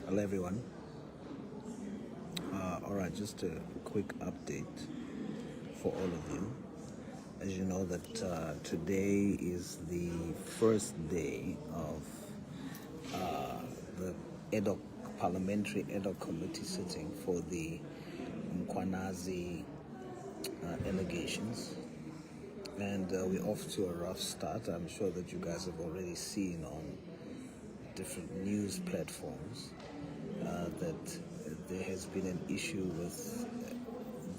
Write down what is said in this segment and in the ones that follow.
Hello everyone. Alright, just a quick update for all of you. As you know that today is the first day of the Parliamentary Ad Hoc Committee sitting for the Mkwanazi allegations. And we're off to a rough start. I'm sure that you guys have already seen on different news platforms that there has been an issue with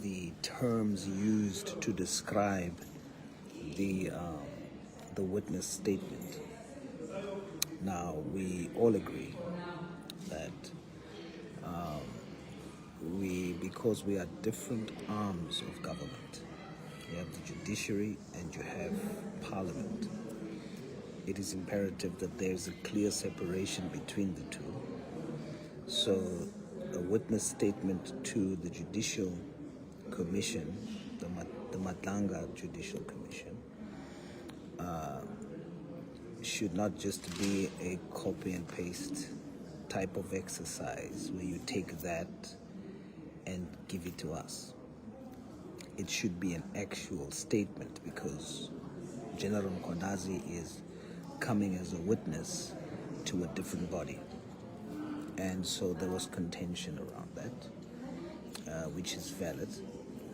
the terms used to describe the witness statement. Now, we all agree that because we are different arms of government, you have the judiciary and you have parliament, it is imperative that there's a clear separation between the two. So a witness statement to the Judicial Commission, the Madlanga Judicial Commission, should not just be a copy and paste type of exercise where you take that and give it to us. It should be an actual statement, because General Mkwanazi is coming as a witness to a different body. And so there was contention around that, which is valid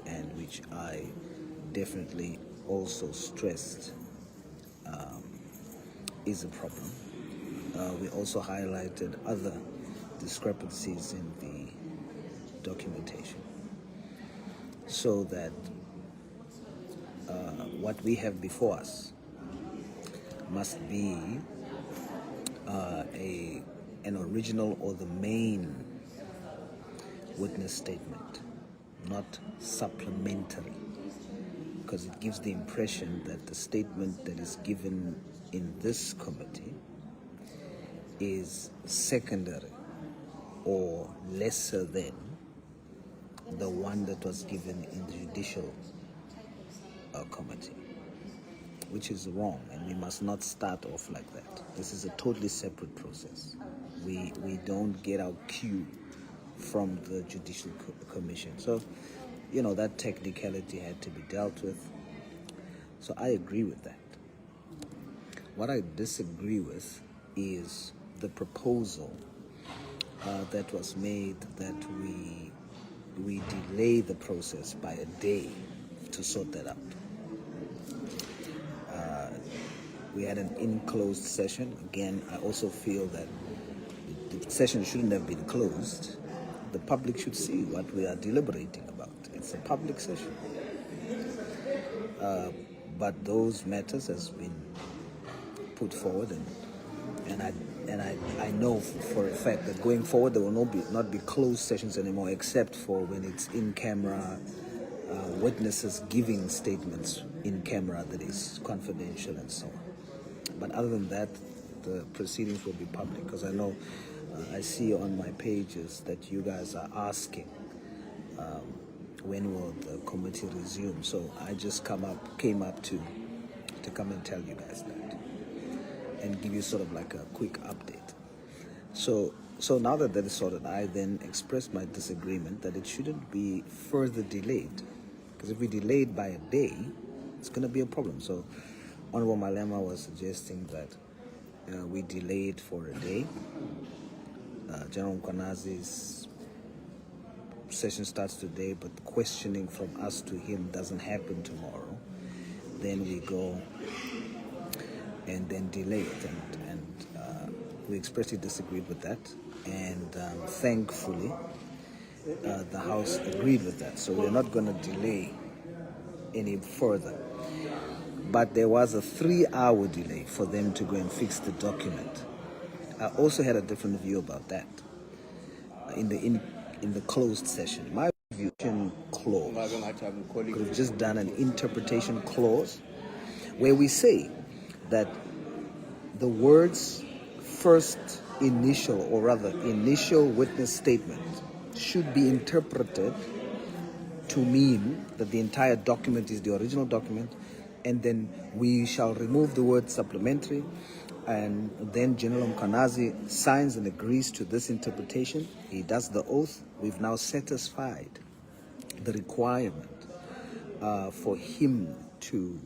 and which I definitely also stressed is a problem. We also highlighted other discrepancies in the documentation, so that what we have before us must be an original or the main witness statement, not supplementary, because it gives the impression that the statement that is given in this committee is secondary or lesser than the one that was given in the Judicial Committee, which is wrong, and we must not start off like that. This is a totally separate process. We don't get our cue from the Judicial Commission. So, that technicality had to be dealt with. So I agree with that. What I disagree with is the proposal that was made that we delay the process by a day to sort that out. We had an enclosed session. Again, I also feel that the session shouldn't have been closed. The public should see what we are deliberating about. It's a public session. But those matters has been put forward, and I know for a fact that going forward there will not be closed sessions anymore, except for when it's in camera, witnesses giving statements in camera that is confidential and so on. But other than that, the proceedings will be public, because I know I see on my pages that you guys are asking when will the committee resume. So I just came up to come and tell you guys that and give you sort of like a quick update. So now that is sorted, I then expressed my disagreement that it shouldn't be further delayed, because if we delayed by a day, it's going to be a problem. So Honorable Malema was suggesting that we delayed for a day. General Mkwanazi's session starts today, but questioning from us to him doesn't happen tomorrow. Then we go and then delay it, and we expressly disagreed with that, and thankfully the House agreed with that, so we're not going to delay any further. But there was a 3-hour delay for them to go and fix the document. I also had a different view about that in the closed session. My view clause could have just done an interpretation clause where we say that the words first initial witness statement should be interpreted to mean that the entire document is the original document, and then we shall remove the word supplementary And then General Mkwanazi signs and agrees to this interpretation. He does the oath. We've now satisfied the requirement for him to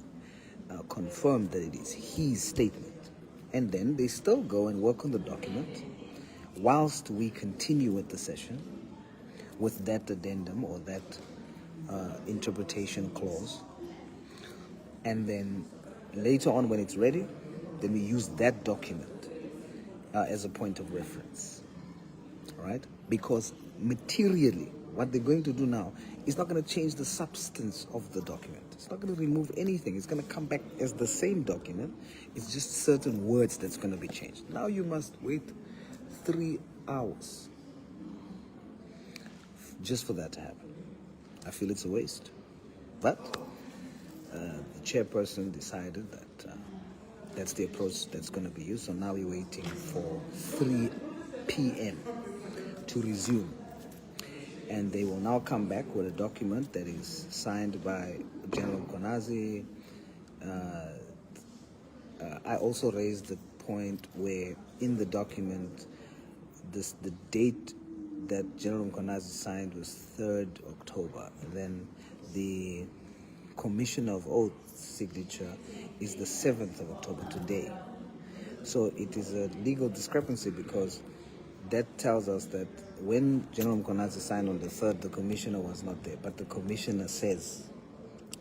confirm that it is his statement. And then they still go and work on the document whilst we continue with the session with that addendum or that interpretation clause. And then later on, when it's ready, then we use that document as a point of reference. All right? Because materially, what they're going to do now is not going to change the substance of the document. It's not going to remove anything. It's going to come back as the same document. It's just certain words that's going to be changed. Now you must wait 3 hours just for that to happen. I feel it's a waste. But the chairperson decided that that's the approach that's going to be used. So now we're waiting for 3 p.m. to resume. And they will now come back with a document that is signed by General Mkwanazi. I also raised the point where in the document, the date that General Mkwanazi signed was 3rd October. And then the Commissioner of Oath signature is the 7th of October, today. So it is a legal discrepancy because that tells us that when General Mkwanazi signed on the 3rd, the Commissioner was not there. But the Commissioner says,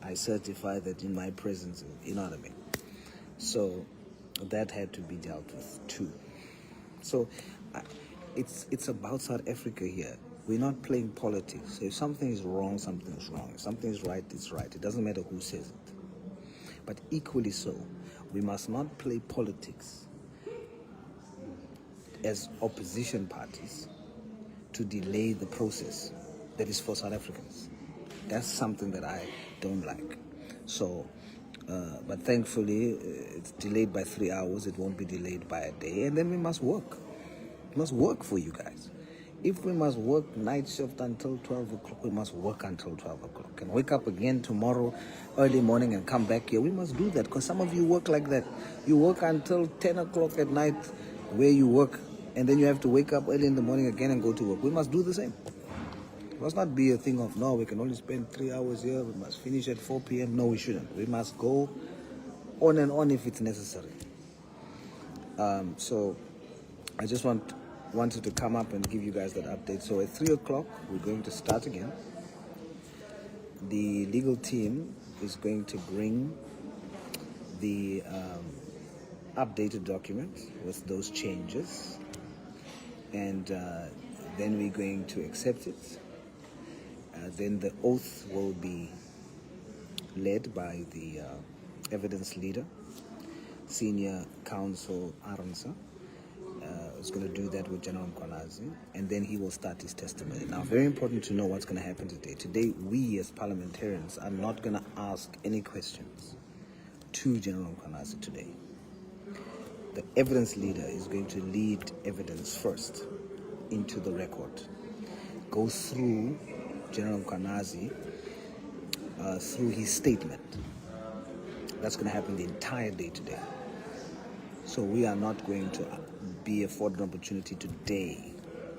I certify that in my presence, you know what I mean? So that had to be dealt with too. So it's about South Africa here. We're not playing politics. So if something is wrong, something is wrong. If something is right, it's right. It doesn't matter who says it. But equally so, we must not play politics as opposition parties to delay the process that is for South Africans. That's something that I don't like. So, but thankfully, it's delayed by 3 hours. It won't be delayed by a day. And then we must work. We must work for you guys. If we must work night shift until 12 o'clock, we must work until 12 o'clock. And wake up again tomorrow, early morning, and come back here. We must do that because some of you work like that. You work until 10 o'clock at night where you work, and then you have to wake up early in the morning again and go to work. We must do the same. It must not be a thing of, no, we can only spend 3 hours here, we must finish at 4 p.m. No, we shouldn't. We must go on and on if it's necessary. So I just wanted to come up and give you guys that update. So at 3 o'clock, we're going to start again. The legal team is going to bring the updated document with those changes, and then we're going to accept it. Then the oath will be led by the evidence leader, Senior Counsel Aronsa. Is going to do that with General Mkwanazi, and then he will start his testimony. Now, very important to know what's going to happen today. Today, we as parliamentarians are not going to ask any questions to General Mkwanazi today. The evidence leader is going to lead evidence first into the record, go through General Mkwanazi through his statement. That's going to happen the entire day today. So we are not going to be afforded an opportunity today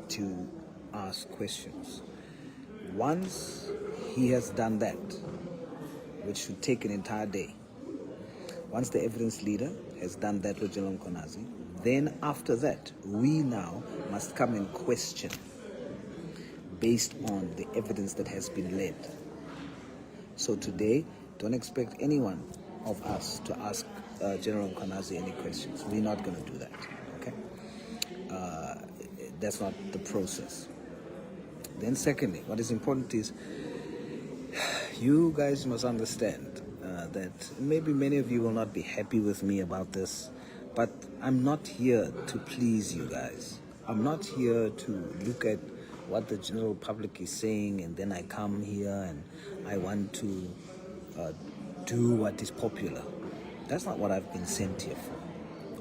to ask questions. Once he has done that, which should take an entire day, once the evidence leader has done that with General Mkwanazi, then after that, we now must come and question based on the evidence that has been led. So today, don't expect anyone of us to ask General Mkwanazi any questions. We're not going to do that, okay? That's not the process. Then secondly, what is important is you guys must understand that maybe many of you will not be happy with me about this, but I'm not here to please you guys. I'm not here to look at what the general public is saying and then I come here and I want to do what is popular. That's not what I've been sent here for.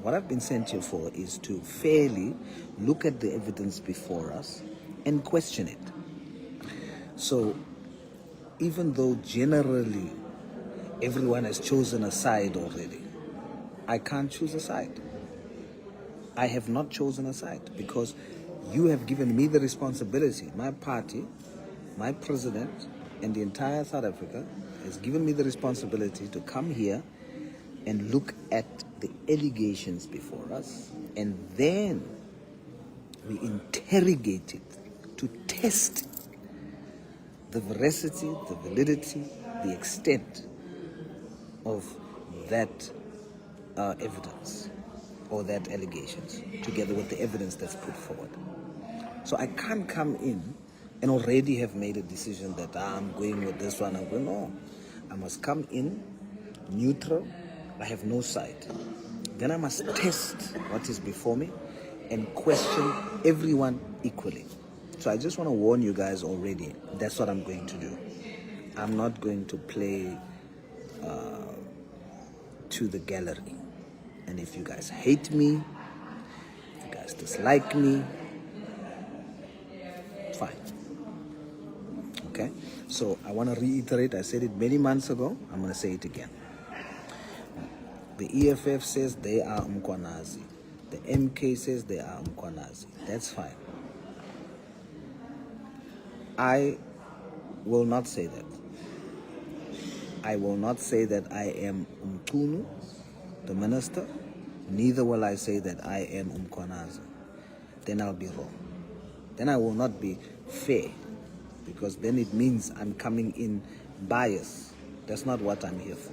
What I've been sent here for is to fairly look at the evidence before us and question it. So even though generally everyone has chosen a side already, I can't choose a side. I have not chosen a side because you have given me the responsibility. My party, my president, and the entire South Africa has given me the responsibility to come here and look at the allegations before us, and then we interrogate it to test the veracity, the validity, the extent of that evidence or that allegations, together with the evidence that's put forward. So I can't come in and already have made a decision that I'm going with this one. I'm going, no. I must come in neutral. I have no side. Then I must test what is before me and question everyone equally. So I just want to warn you guys already. That's what I'm going to do. I'm not going to play to the gallery. And if you guys hate me, if you guys dislike me, fine. Okay? So I want to reiterate, I said it many months ago, I'm going to say it again. The EFF says they are Mkwanazi. The MK says they are Mkwanazi. That's fine. I will not say that. I will not say that I am Mkunu, the minister. Neither will I say that I am Mkwanazi. Then I'll be wrong. Then I will not be fair, because then it means I'm coming in biased. That's not what I'm here for.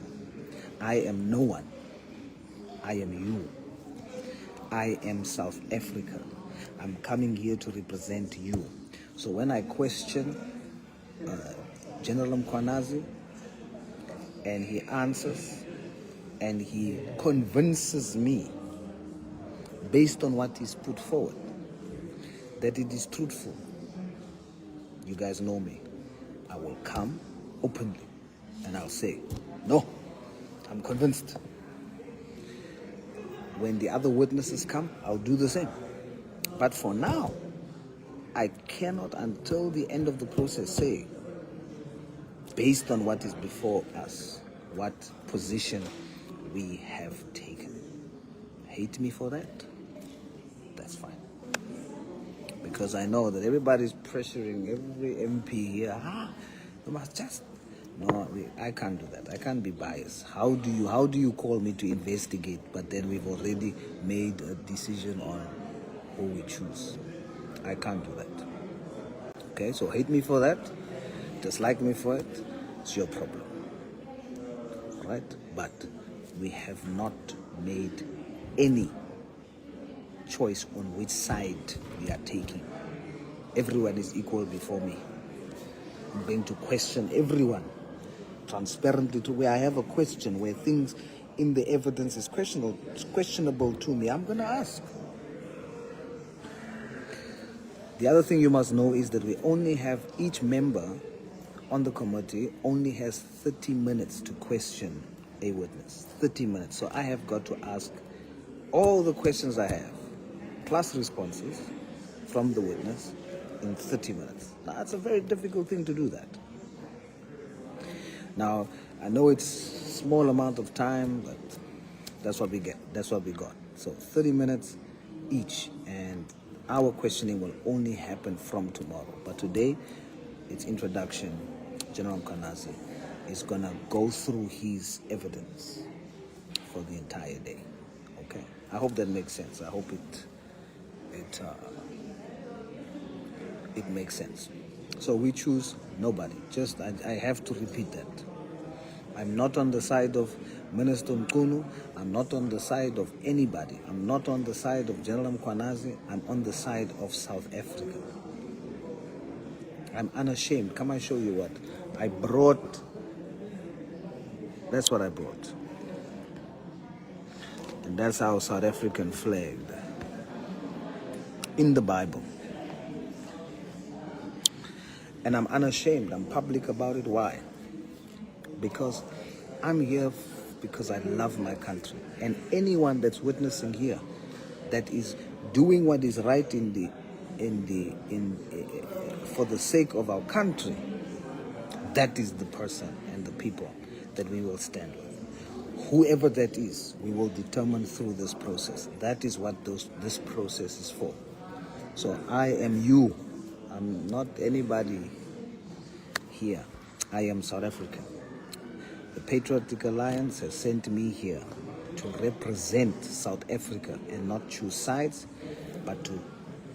I am no one. I am you. I am South Africa. I'm coming here to represent you. So when I question General Mkwanazi and he answers and he convinces me based on what he's put forward that it is truthful, you guys know me. I will come openly and I'll say, no, I'm convinced. When the other witnesses come, I'll do the same. But for now, I cannot, until the end of the process, say, based on what is before us, what position we have taken. Hate me for that? That's fine. Because I know that everybody's pressuring every MP here. You must just... No, I can't do that. I can't be biased. How do you call me to investigate, but then we've already made a decision on who we choose? I can't do that. Okay, so hate me for that, dislike me for it, it's your problem. All right? But we have not made any choice on which side we are taking. Everyone is equal before me. I'm going to question everyone transparently to where I have a question, where things in the evidence is questionable to me. I'm going to ask. The other thing you must know is that we only have, each member on the committee only has 30 minutes to question a witness. 30 minutes. So I have got to ask all the questions I have, plus responses from the witness in 30 minutes. Now, it's a very difficult thing to do that. Now, I know it's a small amount of time, but that's what we get. That's what we got. So 30 minutes each, and our questioning will only happen from tomorrow. But today, it's introduction. General Mkwanazi is going to go through his evidence for the entire day. Okay? I hope that makes sense. I hope it makes sense. So we choose nobody. Just, I have to repeat that. I'm not on the side of Minister Mkunu. I'm not on the side of anybody. I'm not on the side of General Mkwanazi. I'm on the side of South Africa. I'm unashamed. Come and show you what. I brought, that's what I brought. And that's our South African flag in the Bible. And I'm unashamed. I'm public about it. Why? Because I'm here because I love my country. And anyone that's witnessing here that is doing what is right for the sake of our country, that is the person and the people that we will stand with. whoever that is, we will determine through this process. That is what this process is for. So I am you. I'm not anybody here. I am South African. The Patriotic Alliance has sent me here to represent South Africa and not choose sides, but to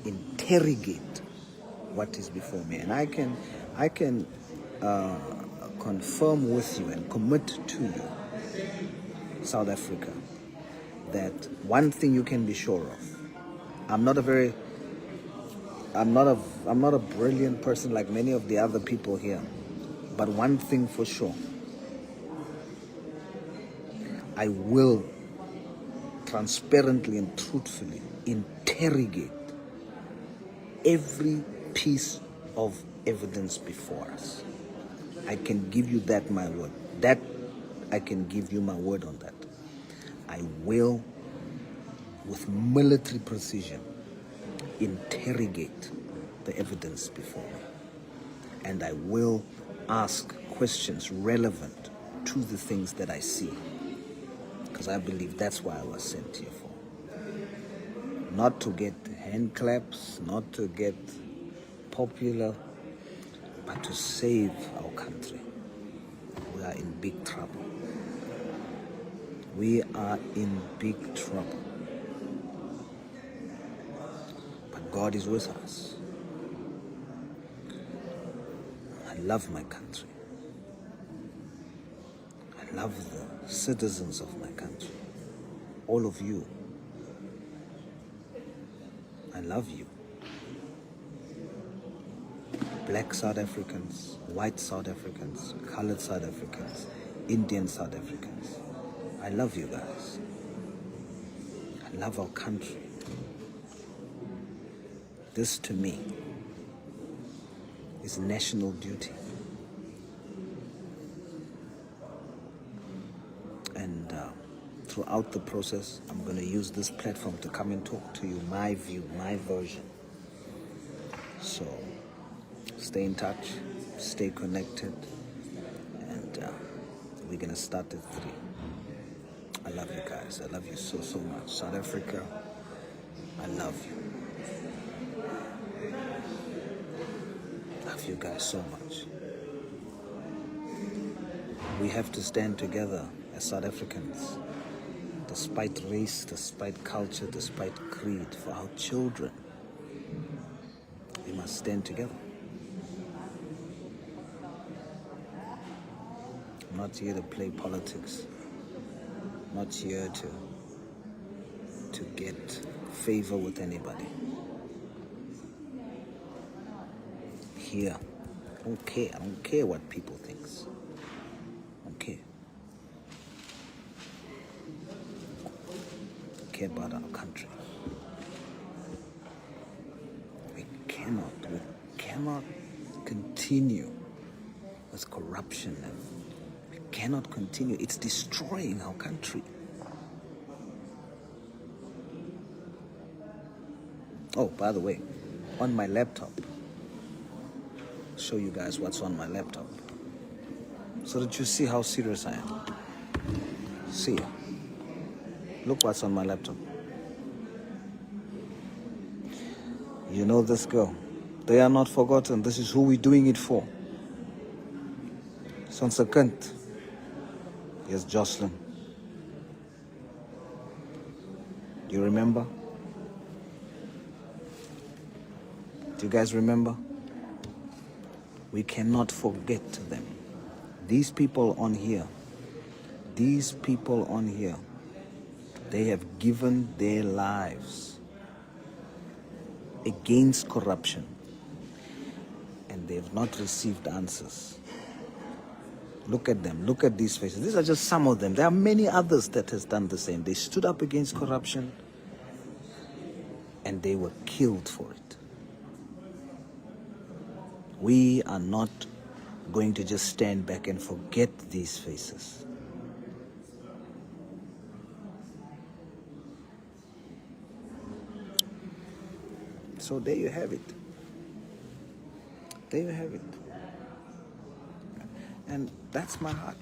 interrogate what is before me. And I can confirm with you and commit to you, South Africa, that one thing you can be sure of. I'm not a brilliant person like many of the other people here, but one thing for sure, I will transparently and truthfully interrogate every piece of evidence before us. I can give you that, my word. That I can give you my word on that. I will, with military precision, interrogate the evidence before me. And I will ask questions relevant to the things that I see. Because I believe that's why I was sent here for. Not to get hand claps, not to get popular, but to save our country. We are in big trouble. We are in big trouble. But God is with us. I love my country. I love the citizens of my country. All of you. I love you. Black South Africans, white South Africans, colored South Africans, Indian South Africans. I love you guys. I love our country. This to me is national duty. And throughout the process, I'm going to use this platform to come and talk to you, my view, my version. So stay in touch, stay connected, and we're going to start at 3. I love you guys. I love you so, so much. South Africa, I love you. Love you guys so much. We have to stand together as South Africans, despite race, despite culture, despite creed, for our children. We must stand together. I'm not here to play politics. I'm not here to get favor with anybody. Here, I don't care. I don't care what people think. I don't care. I care about our country. We cannot continue with corruption, and we cannot continue. It's destroying our country. Oh, by the way, on my laptop, show you guys what's on my laptop so that you see how serious I am. See, look what's on my laptop. You know this girl. They are not forgotten. This is who we're doing it for. Sonsekant. Yes, Jocelyn. You remember? Do you guys remember? We cannot forget them. These people on here, they have given their lives against corruption, and they have not received answers. Look at them. Look at these faces. These are just some of them. There are many others that has done the same. They stood up against corruption, and they were killed for it. We are not going to just stand back and forget these faces. So there you have it. There you have it. And that's my heart.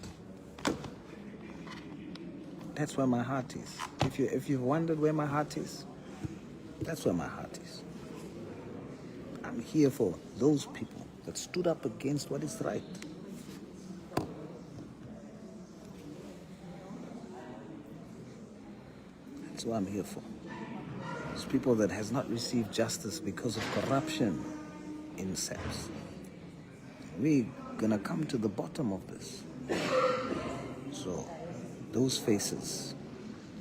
That's where my heart is. If you've wondered where my heart is, that's where my heart is. I'm here for those people that stood up against what is right. That's what I'm here for. Those people that has not received justice because of corruption in Sauls. We're gonna come to the bottom of this. So those faces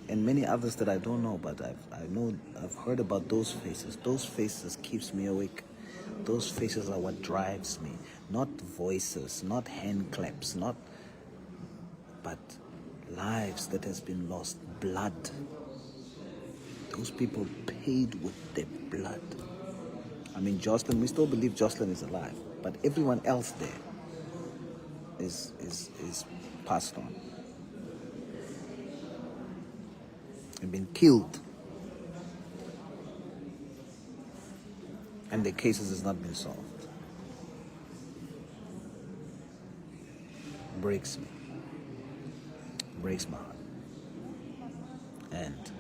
and many others that I don't know, but I've heard about those faces. Those faces keeps me awake. Those faces are what drives me. Not voices, not hand claps, but lives that has been lost, blood. Those people paid with their blood. I mean, Jocelyn, we still believe Jocelyn is alive, but everyone else there is passed on and been killed, and their cases has not been solved. Breaks me, breaks my heart, and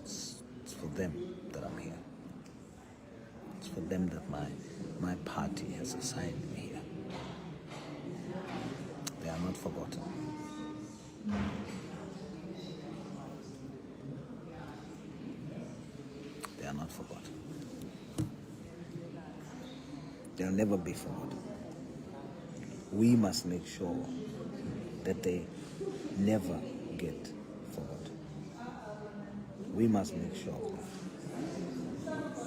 it's for them that I'm here. It's for them that my party has assigned me here. They are not forgotten. They are not forgotten. They'll never be forgotten. We must make sure that they never get forgotten. We must make sure of that.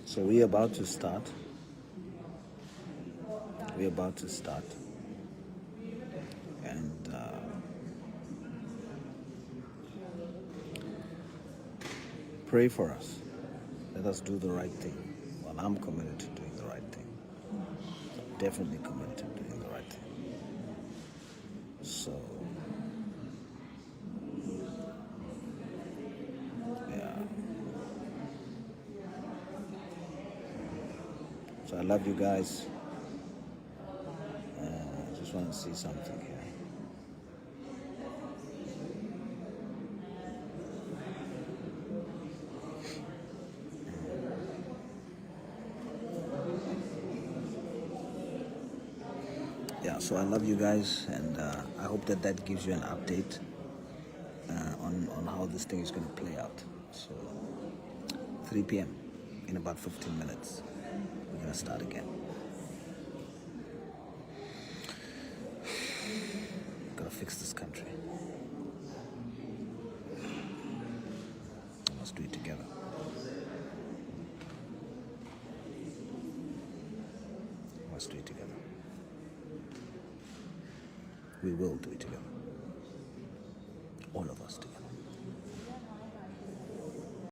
So we're about to start. We're about to start. And pray for us. Let us do the right thing. Well, I'm committed to doing the right thing. Definitely committed to doing the right thing. So, yeah. So I love you guys. I just want to see something here. Yeah, so I love you guys, and I hope that gives you an update on how this thing is going to play out. So 3 p.m. in about 15 minutes, we're going to start again. We've got to fix this country. We must do it together. We must do it together. We will do it together. All of us together.